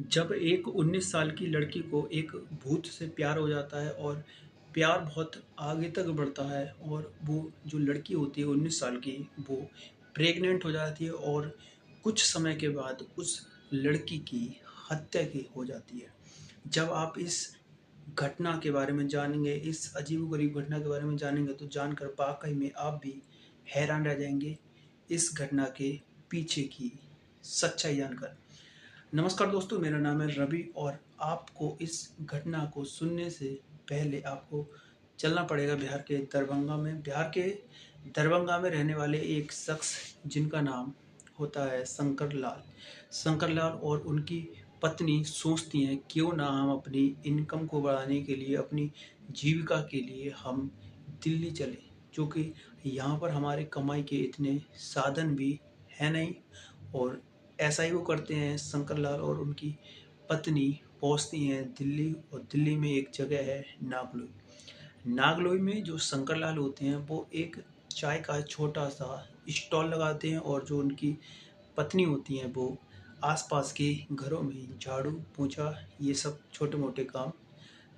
जब एक 19 साल की लड़की को एक भूत से प्यार हो जाता है और प्यार बहुत आगे तक बढ़ता है और वो जो लड़की होती है 19 साल की वो प्रेग्नेंट हो जाती है और कुछ समय के बाद उस लड़की की हत्या की हो जाती है। जब आप इस घटना के बारे में जानेंगे, इस अजीबो-गरीब घटना के बारे में जानेंगे तो जानकर वाक़ई में आप भी हैरान रह जाएँगे इस घटना के पीछे की सच्चाई जानकर। नमस्कार दोस्तों, मेरा नाम है रवि और आपको इस घटना को सुनने से पहले आपको चलना पड़ेगा बिहार के दरभंगा में। बिहार के दरभंगा में रहने वाले एक शख्स जिनका नाम होता है शंकर लाल। शंकर लाल और उनकी पत्नी सोचती हैं क्यों ना हम अपनी इनकम को बढ़ाने के लिए, अपनी जीविका के लिए हम दिल्ली चलें, जो कि यहाँ पर हमारे कमाई के इतने साधन भी हैं नहीं। और ऐसा ही वो करते हैं। शंकर लाल और उनकी पत्नी पहुँचती हैं दिल्ली और दिल्ली में एक जगह है नागलोई। नागलोई में जो शंकर लाल होते हैं वो एक चाय का छोटा-सा स्टॉल लगाते हैं और जो उनकी पत्नी होती हैं वो आस-पास के घरों में झाड़ू, पोंछा ये सब छोटे-मोटे काम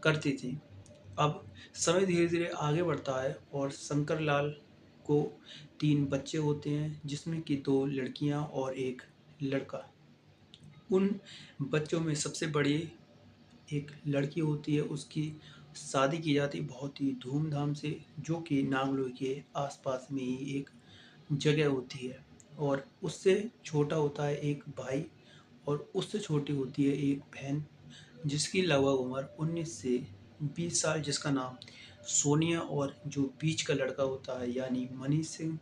करती थीं। अब समय धीरे-धीरे आगे बढ़ता है और शंकर लाल को 3 बच्चे होते हैं जिसमें कि 2 लड़कियाँ और 1 लड़का। उन बच्चों में सबसे बड़ी एक लड़की होती है, उसकी शादी की जाती है बहुत ही धूम-धाम से, जो कि नागलोई के आस-पास में ही एक जगह होती है। और उससे छोटा होता है एक भाई और उससे छोटी होती है एक बहन, जिसकी लगभग उम्र 19 से 20 साल, जिसका नाम सोनिया, और जो बीच का लड़का होता है यानी मनीष सिंह,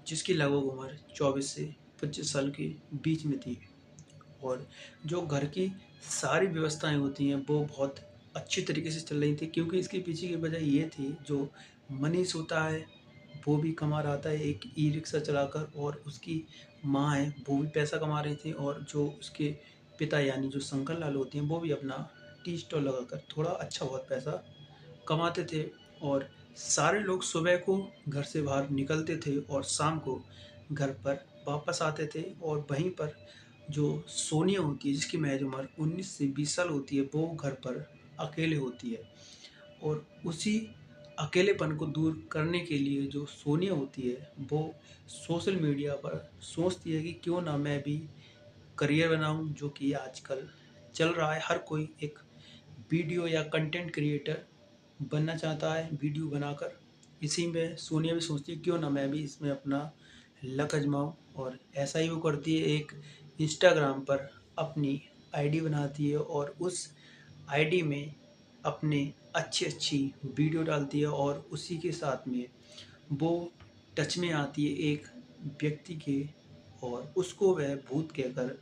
जिसकी लगभग उम्र 24 से 25 साल के बीच में थी। और जो घर की सारी व्यवस्थाएँ होती हैं वो बहुत अच्छी तरीके से चल रही थी, क्योंकि इसके पीछे की वजह ये थी, जो मनीष होता है वो भी कमा रहा था एक ई-रिक्शा चलाकर और उसकी माँ है वो भी पैसा कमा रही थी, और जो उसके पिता यानी जो शंकर लाल होते हैं वो भी अपना टी स्टॉल लगाकर थोड़ा अच्छा बहुत पैसा कमाते थे। और सारे लोग सुबह को घर से बाहर निकलते थे और शाम को घर पर वापस आते थे। और वहीं पर जो सोनिया होती है, जिसकी महज उम्र 19 से 20 साल होती है, वो घर पर अकेले होती है। और उसी अकेलेपन को दूर करने के लिए जो सोनिया होती है वो सोशल मीडिया पर सोचती है कि क्यों ना मैं भी करियर बनाऊं, जो कि आजकल चल रहा है। हर कोई एक वीडियो या कंटेंट क्रिएटर बनना चाहता है वीडियो बनाकर। इसी में सोनिया भी सोचती है क्यों ना मैं भी इसमें अपना लक आजमाऊँ। और ऐसा ही वो करती है, एक इंस्टाग्राम पर अपनी आईडी बनाती है और उस आईडी में अपने अच्छी-अच्छी वीडियो डालती है। और उसी के साथ में वो टच में आती है एक व्यक्ति के, और उसको वह भूत कहकर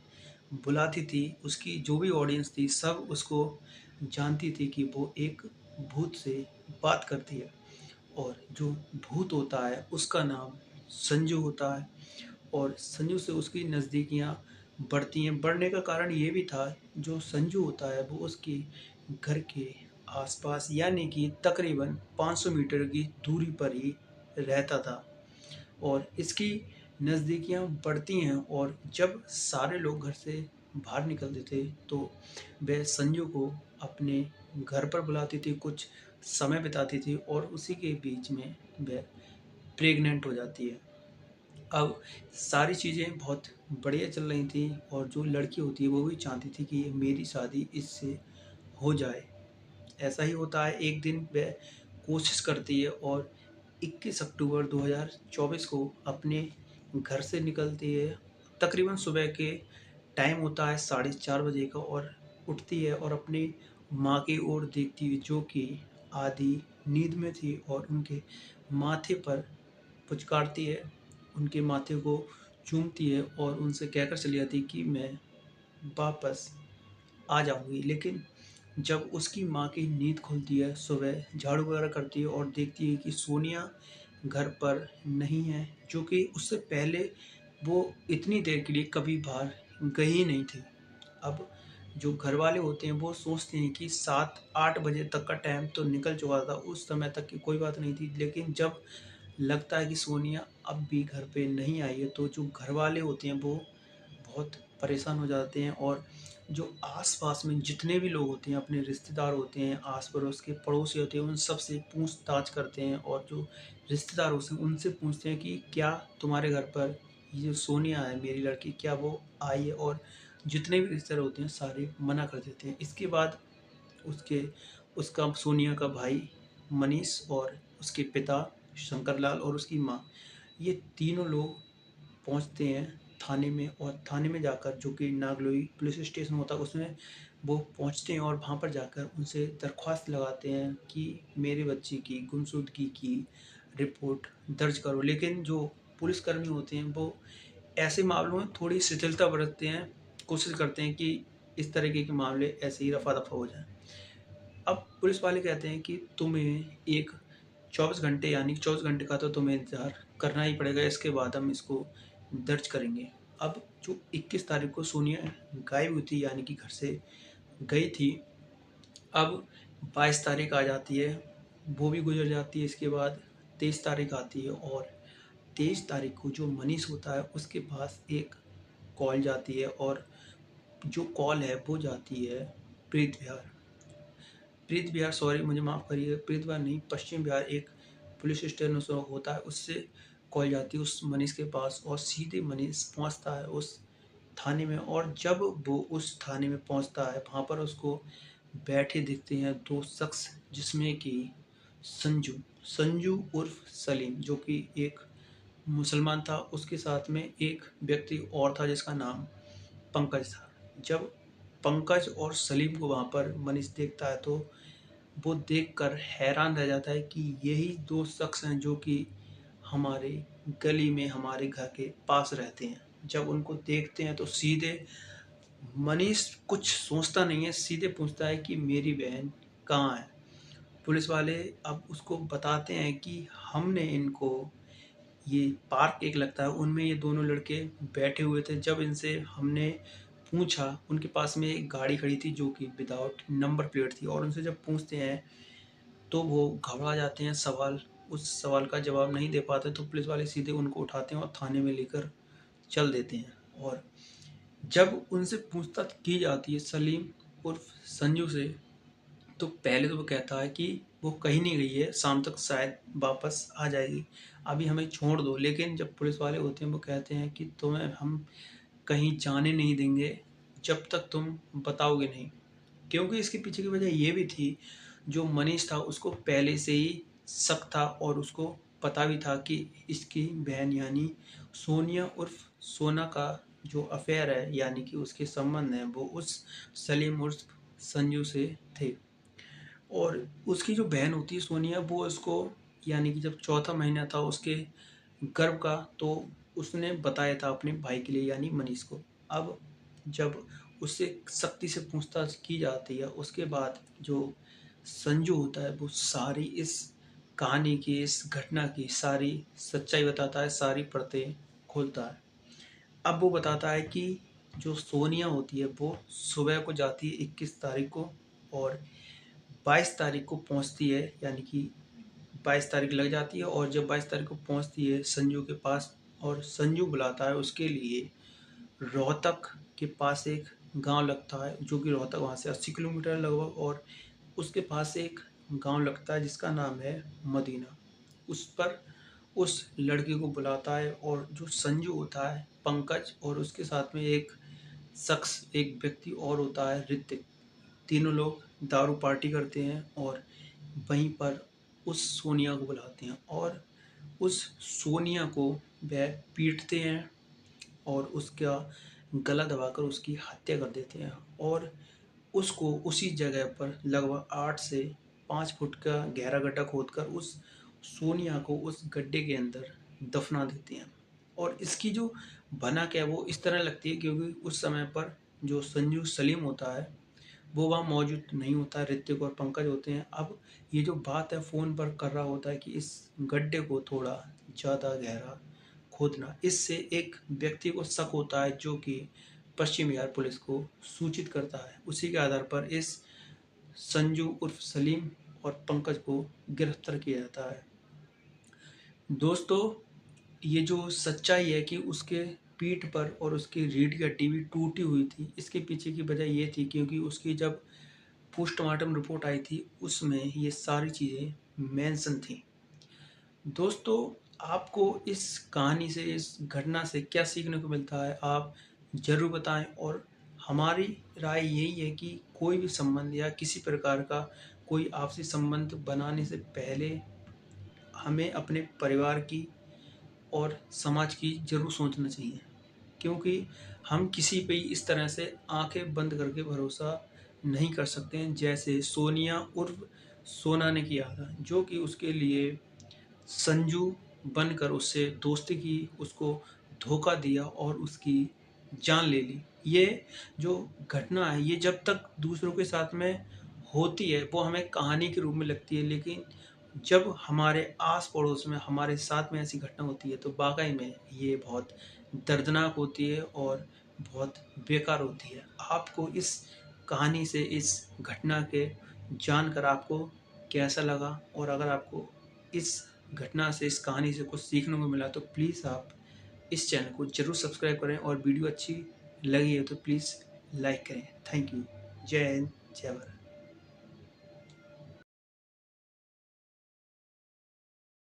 बुलाती थी। उसकी जो भी ऑडियंस थी सब उसको जानती थी कि वो एक भूत से बात करती है। और जो भूत होता है उसका नाम संजू होता है। और संजू से उसकी नज़दीकियाँ बढ़ती हैं। बढ़ने का कारण ये भी था, जो संजू होता है वो उसके घर के आस-पास यानी कि तकरीबन 500 मीटर की दूरी पर ही रहता था। और इसकी नज़दीकियाँ बढ़ती हैं और जब सारे लोग घर से बाहर निकलते थे तो वह संजू को अपने घर पर बुलाती थी, कुछ समय बिताती थी और उसी के बीच में वह प्रेग्नेंट हो जाती है। अब सारी चीज़ें बहुत बढ़िया चल रही थी और जो लड़की होती है वो भी चाहती थी कि मेरी शादी इससे हो जाए। ऐसा ही होता है, एक दिन वह कोशिश करती है और 21 अक्टूबर 2024 को अपने घर से निकलती है। तकरीबन सुबह के टाइम होता है 4:30 बजे का, और उठती है और अपनी माँ की ओर देखती हुई, जो कि आधी नींद में थी, और उनके माथे पर पुचकारती है, उनके माथे को चूमती है और उनसे कहकर चली जाती है कि मैं वापस आ जाऊँगी। लेकिन जब उसकी माँ की नींद खुलती है, सुबह झाड़ू वगैरह करती है और देखती है कि सोनिया घर पर नहीं है, जो कि उससे पहले वो इतनी देर के लिए कभी बाहर गई ही नहीं थी। अब जो घरवाले होते हैं वो सोचते हैं कि 7-8 बजे तक का टाइम तो निकल चुका था, उस समय तक की कोई बात नहीं थी। लेकिन जब लगता है कि सोनिया अब भी घर पे नहीं आई है, तो जो घरवाले होते हैं वो बहुत परेशान हो जाते हैं और जो आस-पास में जितने भी लोग होते हैं, अपने रिश्तेदार होते हैं, आस-पड़ोस के पड़ोसी होते हैं, उन सब से पूछताछ करते हैं और जो रिश्तेदार होते हैं, उनसे पूछते हैं कि क्या तुम्हारे घर पर ये जो सोनिया है, मेरी लड़की, क्या वो आई है? और जितने भी रिश्तेदार होते हैं, सारे मना कर देते हैं। इसके बाद उसके उसका सोनिया का भाई मनीष और उसके पिता शंकर लाल और उसकी माँ, ये तीनों लोग पहुँचते हैं थाने में और थाने में जाकर, जो कि नागलोई पुलिस स्टेशन होता है, उसमें वो पहुँचते हैं और वहाँ पर जाकर उनसे दरख्वास्त लगाते हैं कि मेरे बच्चे की गुमशुदगी की रिपोर्ट दर्ज करो। लेकिन जो पुलिसकर्मी होते हैं वो ऐसे मामलों में थोड़ी शिथिलता बरतते हैं, कोशिश करते हैं कि इस तरीके के मामले ऐसे ही रफ़ा-दफ़ा हो जाएँ। अब पुलिस वाले कहते हैं कि तुम्हें एक 24 घंटे, यानी 24 घंटे का तो तुम्हें इंतज़ार करना ही पड़ेगा, इसके बाद हम इसको दर्ज करेंगे। अब जो 21 तारीख को सोनिया गायब हुई थी, यानी कि घर से गई थी, अब 22 तारीख आ जाती है, वो भी गुज़र जाती है। इसके बाद 23 तारीख आती है और 23 तारीख को जो मनीष होता है, उसके पास एक कॉल जाती है और जो कॉल है वो जाती है प्रीत बिहार प्रीत बिहार सॉरी, मुझे माफ़ करिए, प्रीत बिहार नहीं, पश्चिम बिहार एक पुलिस स्टेशन उसमें होता है, उससे कॉल जाती है उस मनीष के पास और सीधे मनीष पहुंचता है उस थाने में। और जब वो उस थाने में पहुंचता है, वहाँ पर उसको बैठे दिखते हैं दो शख्स, जिसमें कि संजू संजू उर्फ सलीम, जो कि एक मुसलमान था, उसके साथ में एक व्यक्ति और था जिसका नाम पंकज था। जब पंकज और सलीम को वहाँ पर मनीष देखता है तो वो देखकर हैरान रह जाता है कि यही दो शख्स हैं जो कि हमारे गली में हमारे घर के पास रहते हैं। जब उनको देखते हैं तो सीधे मनीष कुछ सोचता नहीं है, सीधे पूछता है कि मेरी बहन कहाँ है? पुलिस वाले अब उसको बताते हैं कि हमने इनको, ये पार्क एक लगता है, उनमें ये दोनों लड़के बैठे हुए थे। जब इनसे हमने पूछा, उनके पास में एक गाड़ी खड़ी थी जो कि विदाउट नंबर प्लेट थी, और उनसे जब पूछते हैं तो वो घबरा जाते हैं, उस सवाल का जवाब नहीं दे पाते, तो पुलिस वाले सीधे उनको उठाते हैं और थाने में लेकर चल देते हैं। और जब उनसे पूछताछ की जाती है सलीम उर्फ संजू से, तो पहले तो वो कहता है कि वो कहीं नहीं गई है, शाम तक शायद वापस आ जाएगी, अभी हमें छोड़ दो। लेकिन जब पुलिस वाले होते हैं वो कहते हैं कि तुम्हें हम कहीं जाने नहीं देंगे जब तक तुम बताओगे नहीं। क्योंकि इसके पीछे की वजह ये भी थी, जो मनीष था उसको पहले से ही शक था और उसको पता भी था कि इसकी बहन यानी सोनिया उर्फ सोना का जो अफेयर है, यानी कि उसके संबंध हैं, वो उस सलीम उर्फ संजू से थे। और उसकी जो बहन होती है सोनिया, वो उसको, यानी कि जब चौथा महीना था उसके गर्भ का, तो उसने बताया था अपने भाई के लिए यानी मनीष को। अब जब उससे सख्ती से पूछताछ की जाती है, उसके बाद जो संजू होता है वो सारी इस कहानी की, इस घटना की सारी सच्चाई बताता है, सारी परतें खोलता है। अब वो बताता है कि जो सोनिया होती है वो सुबह को जाती है 21 तारीख को और 22 तारीख को पहुंचती है, यानी कि 22 तारीख लग जाती है। और जब 22 तारीख को पहुंचती है संजू के पास, और संजू बुलाता है उसके लिए रोहतक के पास एक गांव लगता है, जो कि रोहतक वहाँ से 80 किलोमीटर लगभग, और उसके पास एक गांव लगता है जिसका नाम है मदीना। उस पर उस लड़के को बुलाता है, और जो संजू होता है, पंकज, और उसके साथ में एक शख्स, एक व्यक्ति और होता है ऋतिक, तीनों लोग दारू पार्टी करते हैं और वहीं पर उस सोनिया को बुलाते हैं और उस सोनिया को वह पीटते हैं और उसका गला दबाकर उसकी हत्या कर देते हैं। और उसको उसी जगह पर लगभग 8 से 5 फुट का गहरा गड्ढा खोदकर उस सोनिया को उस गड्ढे के अंदर दफना देते हैं। और इसकी जो भनक है वो इस तरह लगती है, क्योंकि उस समय पर जो संजू सलीम होता है वो वहाँ मौजूद नहीं होता, ऋतिक और पंकज होते हैं। अब ये जो बात है फ़ोन पर कर रहा होता है कि इस गड्ढे को थोड़ा ज़्यादा गहरा खोदना, इससे एक व्यक्ति को शक होता है जो कि पश्चिम बिहार पुलिस को सूचित करता है। उसी के आधार पर इस संजू उर्फ सलीम और पंकज को गिरफ्तार किया जाता है। दोस्तों, ये जो सच्चाई है कि उसके पीठ पर और उसकी रीढ़ की हड्डी भी टूटी हुई थी। इसके पीछे की वजह ये थी क्योंकि उसकी जब पोस्टमार्टम रिपोर्ट आई थी उसमें ये सारी चीज़ें मेंशन थी। दोस्तों, आपको इस कहानी से, इस घटना से क्या सीखने को मिलता है आप ज़रूर बताएं। और हमारी राय यही है कि कोई भी संबंध या किसी प्रकार का कोई आपसी संबंध बनाने से पहले हमें अपने परिवार की और समाज की ज़रूर सोचना चाहिए, क्योंकि हम किसी पे इस तरह से आंखें बंद करके भरोसा नहीं कर सकते हैं जैसे सोनिया उर्फ सोना ने किया था, जो कि उसके लिए संजू बनकर उससे दोस्ती की, उसको धोखा दिया और उसकी जान ले ली। ये जो घटना है ये जब तक दूसरों के साथ में होती है वो हमें कहानी के रूप में लगती है, लेकिन जब हमारे आस पड़ोस में हमारे साथ में ऐसी घटना होती है तो वाकई में ये बहुत दर्दनाक होती है और बहुत बेकार होती है। आपको इस कहानी से, इस घटना के जानकर आपको कैसा लगा? और अगर आपको इस घटना से, इस कहानी से कुछ सीखने को मिला तो प्लीज़ आप इस चैनल को ज़रूर सब्सक्राइब करें और वीडियो अच्छी लगी है तो प्लीज़ लाइक करें। Thank you. जय हिंद, जय भारत।